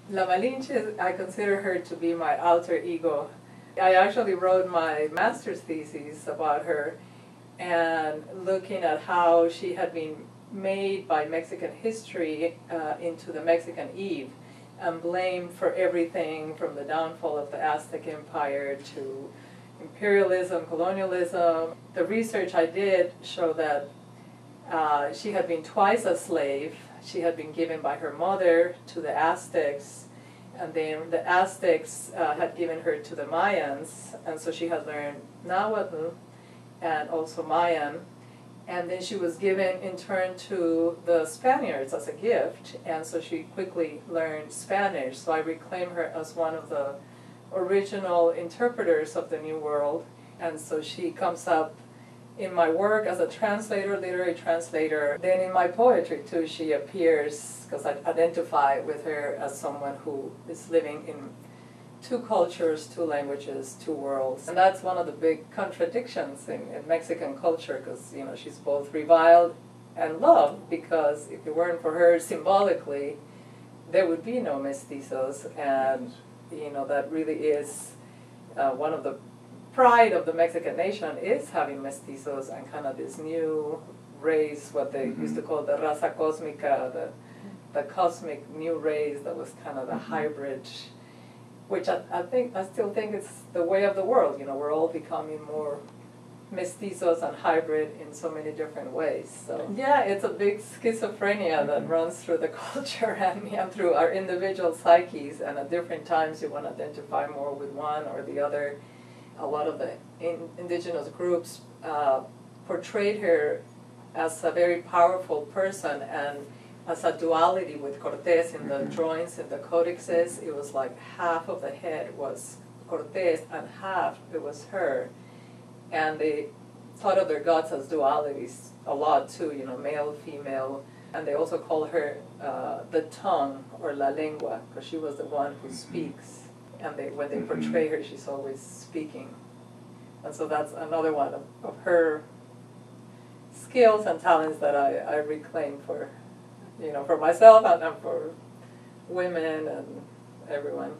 La Malinche, I consider her to be my alter ego. I actually wrote my master's thesis about her and looking at how she had been made by Mexican history into the Mexican Eve and blamed for everything from the downfall of the Aztec Empire to imperialism, colonialism. The research I did showed that she had been twice a slave. She had been given by her mother to the Aztecs, and then the Aztecs had given her to the Mayans, and so she had learned Nahuatl and also Mayan. And then she was given in turn to the Spaniards as a gift, and so she quickly learned Spanish. So I reclaim her as one of the original interpreters of the New World, and so she comes up in my work as a translator, literary translator. Then in my poetry too, she appears, because I identify with her as someone who is living in two cultures, two languages, two worlds. And that's one of the big contradictions in Mexican culture, because she's both reviled and loved, because if it weren't for her symbolically, there would be no mestizos. And that really is one of the pride of the Mexican nation, is having mestizos and kind of this new race, what they used to call the raza cósmica, the cosmic new race that was kind of the hybrid, which I still think it's the way of the world. We're all becoming more mestizos and hybrid in so many different ways. So yeah, it's a big schizophrenia that runs through the culture and through our individual psyches, and at different times you want to identify more with one or the other. A lot of the indigenous groups portrayed her as a very powerful person, and as a duality with Cortés in the drawings, in the codexes. It was like half of the head was Cortés and half it was her. And they thought of their gods as dualities a lot too, male, female. And they also call her the tongue, or la lengua, because she was the one who speaks. And when they portray her, she's always speaking. And so that's another one of her skills and talents that I reclaim for, for myself and for women and everyone.